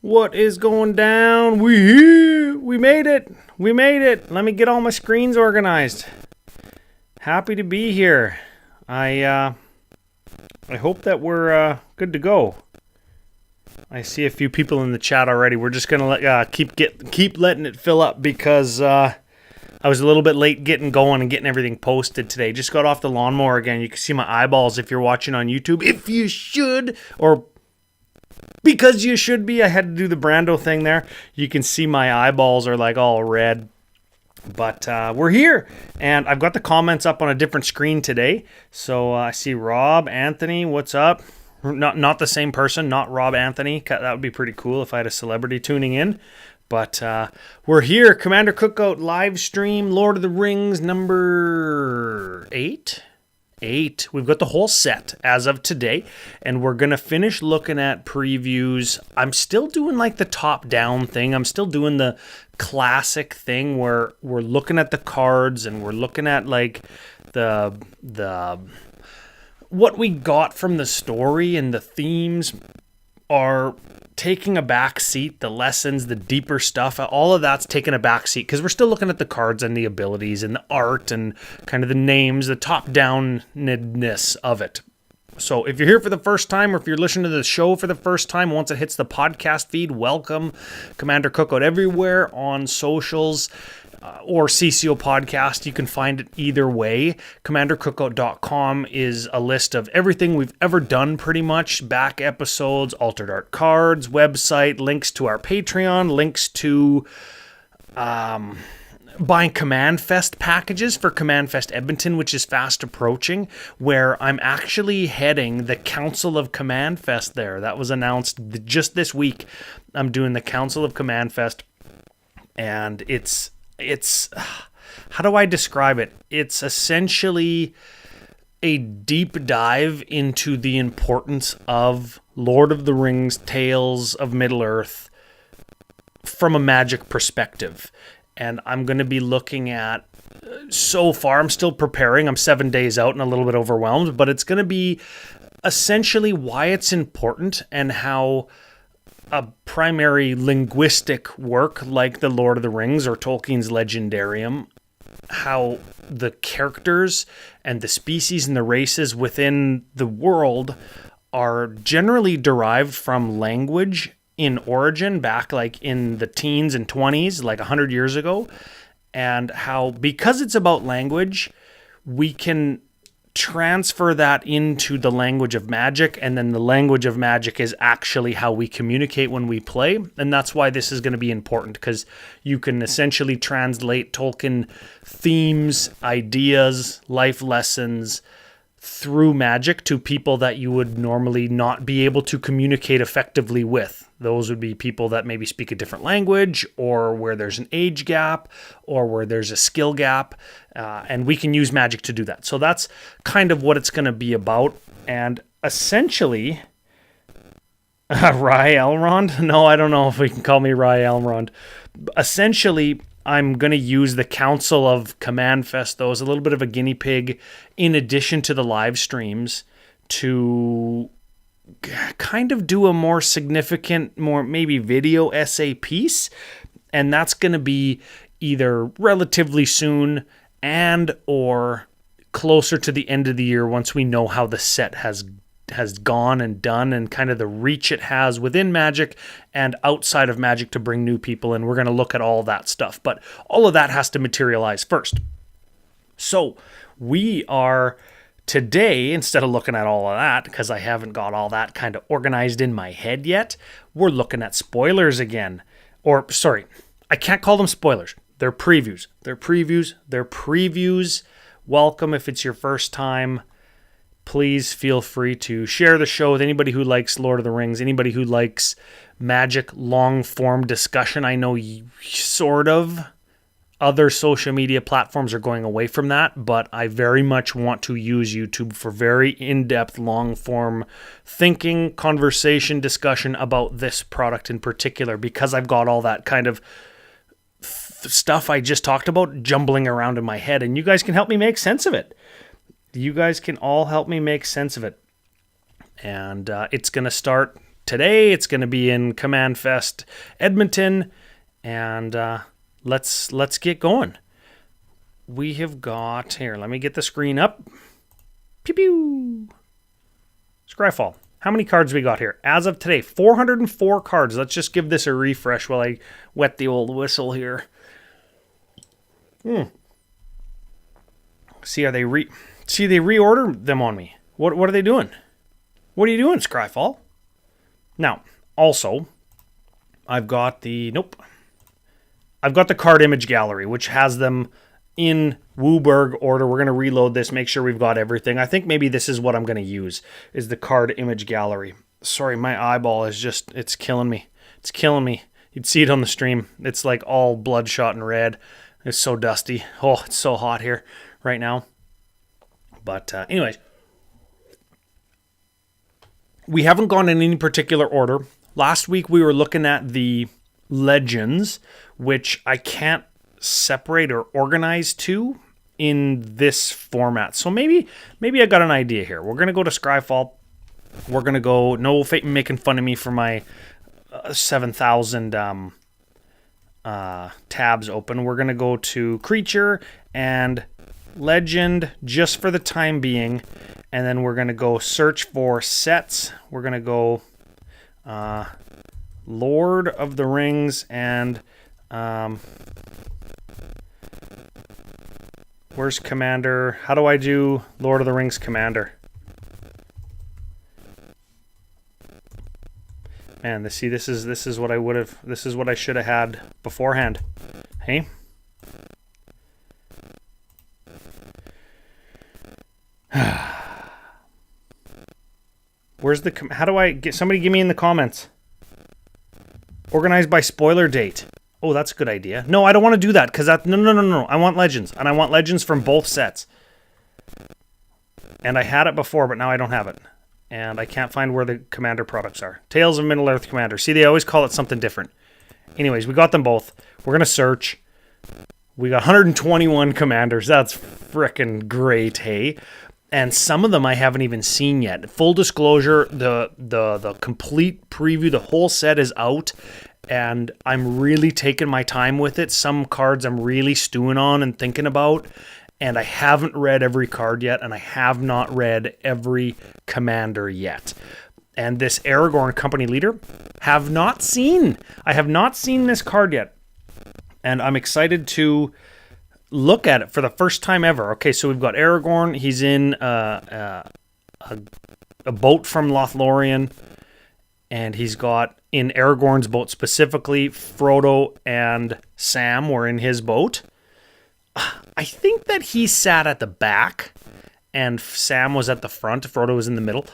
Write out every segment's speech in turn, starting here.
What is going down? We here. We made it. We made it. Let me get all my screens organized. Happy to be here. I hope that we're good to go. I see a few people in the chat already. We're just gonna keep letting it fill up because I was a little bit late getting going and getting everything posted today. Just got off the lawnmower again. You can see my eyeballs if you're watching on YouTube. If you should, or because you should be. I had to do the Brando thing there. You can see my eyeballs are like all red. But we're here, and I've got the comments up on a different screen today. So I see Rob, Anthony, what's up? Not the same person, not Rob Anthony. That would be pretty cool if I had a celebrity tuning in. But we're here, Commander Cookout live stream, Lord of the Rings number 8. We've got the whole set as of today, and we're going to finish looking at previews. I'm still doing like the top-down thing. I'm still doing the classic thing where we're looking at the cards and we're looking at like the what we got from the story, and the themes are taking a back seat. The lessons, the deeper stuff, all of that's taking a back seat because we're still looking at the cards and the abilities and the art and kind of the names, the top-down-ness of it. So if you're here for the first time, or if you're listening to the show for the first time, once it hits the podcast feed, welcome. Commander Cookout everywhere on socials. Or CCO Podcast. You can find it either way. CommanderCookout.com is a list of everything we've ever done, pretty much. Back episodes, altered art cards, website, links to our Patreon, links to buying Command Fest packages for Command Fest Edmonton, which is fast approaching, where I'm actually heading the Council of Command Fest there. That was announced just this week. I'm doing the Council of Command Fest, and it's how do I describe it? It's essentially a deep dive into the importance of Lord of the Rings, Tales of Middle-earth from a magic perspective. And I'm going to be looking at, so far, I'm still preparing. I'm 7 days out and a little bit overwhelmed, but it's going to be essentially why it's important and how a primary linguistic work like the Lord of the Rings or Tolkien's Legendarium, how the characters and the species and the races within the world are generally derived from language in origin, back like in the teens and 20s, like 100 years ago, and how, because it's about language, we can transfer that into the language of magic, and then the language of magic is actually how we communicate when we play. And that's why this is going to be important, because you can essentially translate Tolkien themes, ideas, life lessons through magic to people that you would normally not be able to communicate effectively with. Those would be people that maybe speak a different language, or where there's an age gap, or where there's a skill gap, and we can use magic to do that. So that's kind of what it's going to be about. And essentially, Rye Elrond? No, I don't know if we can call me Rye Elrond. Essentially, I'm going to use the Council of Command Fest, though, as a little bit of a guinea pig, in addition to the live streams, to kind of do a more significant, more maybe video essay piece. And that's going to be either relatively soon and or closer to the end of the year, once we know how the set has gone and done, and kind of the reach it has within Magic and outside of Magic to bring new people in. We're going to look at all that stuff, but all of that has to materialize first. So we are today, instead of looking at all of that, because I haven't got all that kind of organized in my head yet, we're looking at spoilers again. Or, sorry, I can't call them spoilers. They're previews. They're previews. Welcome if it's your first time. Please feel free to share the show with anybody who likes Lord of the Rings, anybody who likes Magic long-form discussion. I know sort of other social media platforms are going away from that, but I very much want to use YouTube for very in-depth, long-form thinking, conversation, discussion about this product in particular, because I've got all that kind of stuff I just talked about jumbling around in my head, and you guys can help me make sense of it. You guys can all help me make sense of it. And it's going to start today. It's going to be in Command Fest Edmonton, and let's get going. We have got here. Let me get the screen up. Pew pew. Scryfall. How many cards we got here? As of today, 404 cards. Let's just give this a refresh while I wet the old whistle here. See, they reordered them on me. What are they doing? What are you doing, Scryfall? Now, also, I've got the card image gallery, which has them in Wooburg order. We're going to reload this, make sure we've got everything. I think maybe this is what I'm going to use, is the card image gallery. Sorry, my eyeball is just, it's killing me. It's killing me. You'd see it on the stream. It's like all bloodshot and red. It's so dusty. Oh, it's so hot here right now. But anyways, we haven't gone in any particular order. Last week we were looking at the legends, which I can't separate or organize to in this format. So maybe I got an idea here. We're going to go to Scryfall. We're going to go, no Phaeton making fun of me for my 7,000 tabs open. We're going to go to Creature and Legend just for the time being. And then we're going to go search for sets. We're going to go Lord of the Rings and where's Commander? How do I do Lord of the Rings Commander? Man, this is what I should have had beforehand. Hey? Where's the how do I get somebody give me in the comments? Organized by spoiler date. Oh, that's a good idea. No, I don't want to do that because no. I want legends, and I want legends from both sets. And I had it before, but now I don't have it. And I can't find where the Commander products are. Tales of Middle-earth Commander. See, they always call it something different. Anyways, we got them both. We're going to search. We got 121 Commanders. That's frickin' great, hey? And some of them I haven't even seen yet. Full disclosure, the complete preview, the whole set is out. And I'm really taking my time with it. Some cards I'm really stewing on and thinking about. And I haven't read every card yet. And I have not read every commander yet. And this Aragorn Company Leader, have not seen. I have not seen this card yet. And I'm excited to look at it for the first time ever. Okay, so we've got Aragorn. He's in a boat from Lothlorien. And he's got, in Aragorn's boat specifically, Frodo and Sam were in his boat. I think that he sat at the back and Sam was at the front. Frodo was in the middle.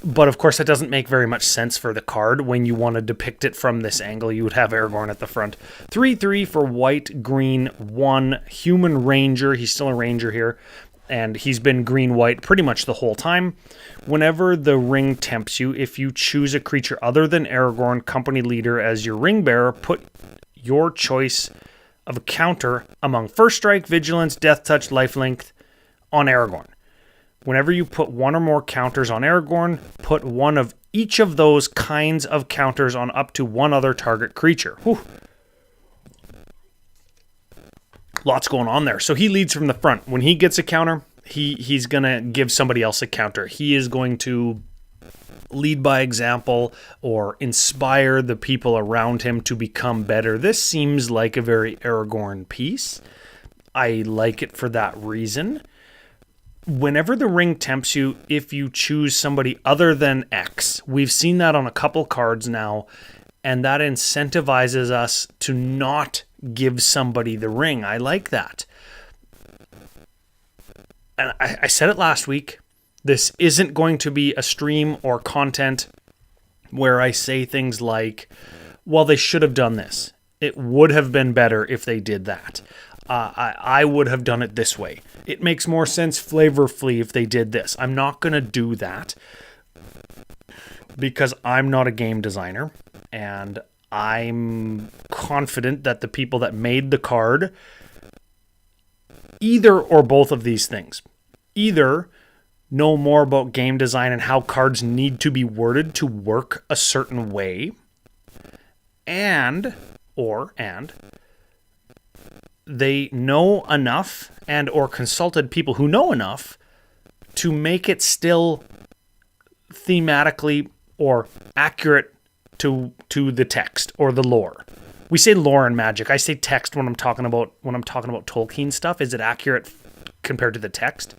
But of course, that doesn't make very much sense for the card. When you want to depict it from this angle, you would have Aragorn at the front. 3/3 for white, green, 1 human ranger. He's still a ranger here. And he's been green-white pretty much the whole time. Whenever the ring tempts you, if you choose a creature other than Aragorn, Company Leader, as your ring bearer, put your choice of a counter among First Strike, Vigilance, Death Touch, Lifelink on Aragorn. Whenever you put one or more counters on Aragorn, put one of each of those kinds of counters on up to one other target creature. Whew. Lots going on there. So he leads from the front. When he gets a counter, he's going to give somebody else a counter. He is going to lead by example or inspire the people around him to become better. This seems like a very Aragorn piece. I like it for that reason. Whenever the ring tempts you, if you choose somebody other than X, we've seen that on a couple cards now, and that incentivizes us to not give somebody the ring. I like that. And I said it last week. This isn't going to be a stream or content where I say things like, well, they should have done this. It would have been better if they did that. I would have done it this way. It makes more sense flavorfully if they did this. I'm not going to do that because I'm not a game designer, and I'm confident that the people that made the card, either or both of these things, either know more about game design and how cards need to be worded to work a certain way, and they know enough and or consulted people who know enough to make it still thematically or accurate to the text or the lore. We say lore in Magic. I say text when I'm talking about Tolkien stuff. Is it accurate compared to the text?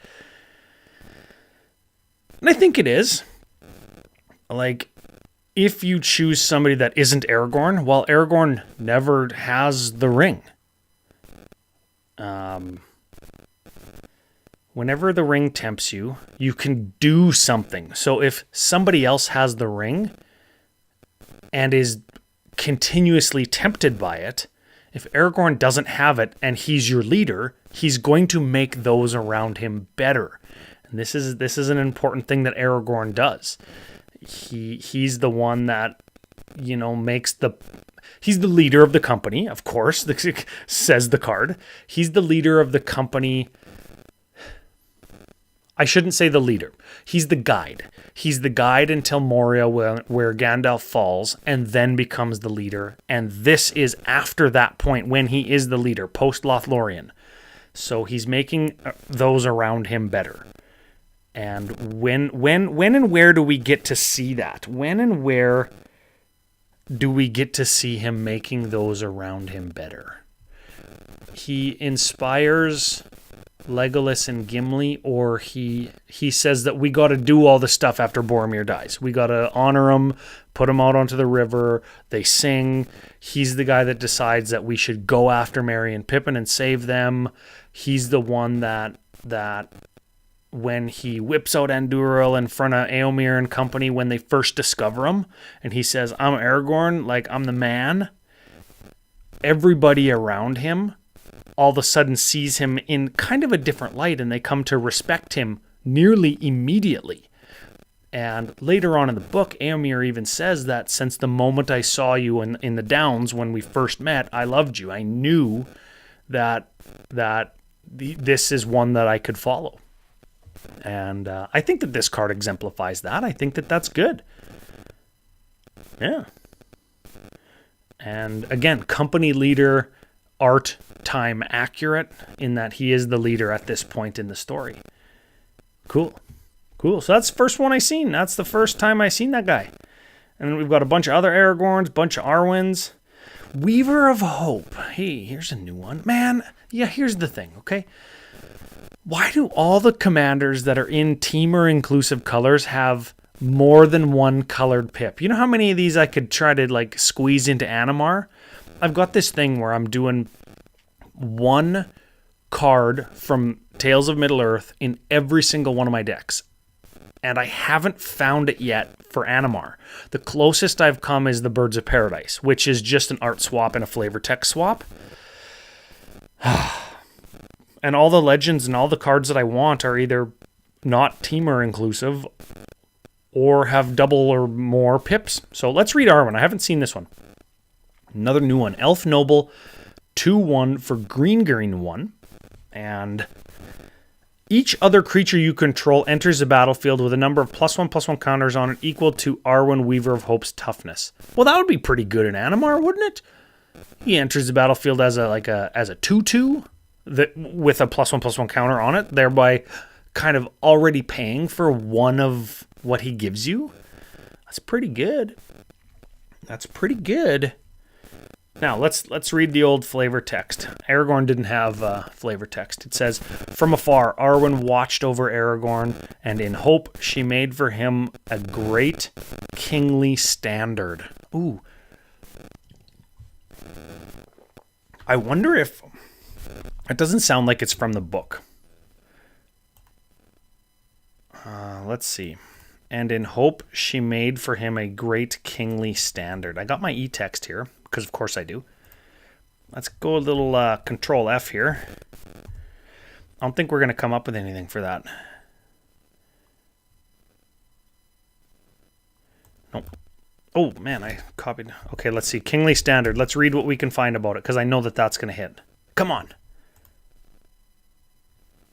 And I think it is. Like, if you choose somebody that isn't Aragorn, well, Aragorn never has the ring. Whenever the ring tempts you, you can do something. So if somebody else has the ring and is continuously tempted by it, if Aragorn doesn't have it and he's your leader, he's going to make those around him better. And this is an important thing that Aragorn does. He's the one that, he's the leader of the company, of course, says the card. He's the leader of the company. I shouldn't say the leader. He's the guide. He's the guide until Moria, where Gandalf falls, and then becomes the leader. And this is after that point when he is the leader, post Lothlorien. So he's making those around him better. And when and where do we get to see that? When and where do we get to see him making those around him better? He inspires Legolas and Gimli, or he says that we got to do all the stuff after Boromir dies. We got to honor him, put him out onto the river. They sing. He's the guy that decides that we should go after Merry and Pippin and save them. He's the one that when he whips out Andúril in front of Éomer and company when they first discover him, and he says, "I'm Aragorn, like I'm the man." Everybody around him all of a sudden sees him in kind of a different light, and they come to respect him nearly immediately. And later on in the book, Éomer even says that since the moment I saw you in the Downs when we first met, I loved you. I knew that this is one that I could follow. And I think that this card exemplifies that. I think that that's good. Yeah. And again, company leader, art time accurate in that he is the leader at this point in the story. Cool. So that's the first one I seen. That's the first time I seen that guy. And then we've got a bunch of other Aragorns, bunch of Arwens. Weaver of Hope. Hey, here's a new one. Man, yeah, here's the thing, okay? Why do all the commanders that are in teamer inclusive colors have more than one colored pip? You know how many of these I could try to squeeze into Animar? I've got this thing where I'm doing one card from Tales of Middle-earth in every single one of my decks. And I haven't found it yet for Animar. The closest I've come is the Birds of Paradise, which is just an art swap and a flavor text swap. And all the legends and all the cards that I want are either not teamer inclusive or have double or more pips. So let's read Arwen. I haven't seen this one. Another new one. Elf Noble, 2/1 for green 1. And each other creature you control enters the battlefield with a number of +1/+1 counters on it equal to Arwen Weaver of Hope's toughness. Well, that would be pretty good in Animar, wouldn't it? He enters the battlefield as a 2/2 that with a +1/+1 counter on it, thereby kind of already paying for one of what he gives you. That's pretty good. Now, let's read the old flavor text. Aragorn didn't have flavor text. It says, "From afar, Arwen watched over Aragorn, and in hope she made for him a great kingly standard." Ooh. I wonder if... It doesn't sound like it's from the book. Let's see. And in hope she made for him a great kingly standard. I got my e-text here, because of course I do. Let's go a little Control F here. I don't think we're going to come up with anything for that. Nope. Oh, man, I copied. Okay, let's see. Kingly standard. Let's read what we can find about it, because I know that that's going to hit. Come on.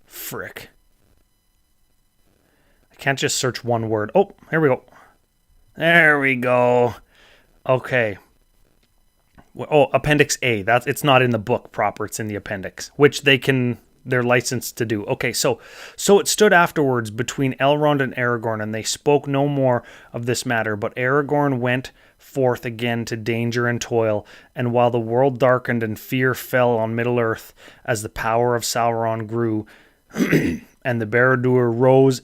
Frick. Can't just search one word. Oh, here we go. There we go. Okay. Oh, Appendix A. It's not in the book proper. It's in the appendix, which they're licensed to do. Okay, so it stood afterwards between Elrond and Aragorn, and they spoke no more of this matter. But Aragorn went forth again to danger and toil, and while the world darkened and fear fell on Middle-earth, as the power of Sauron grew, and the Barad-dûr rose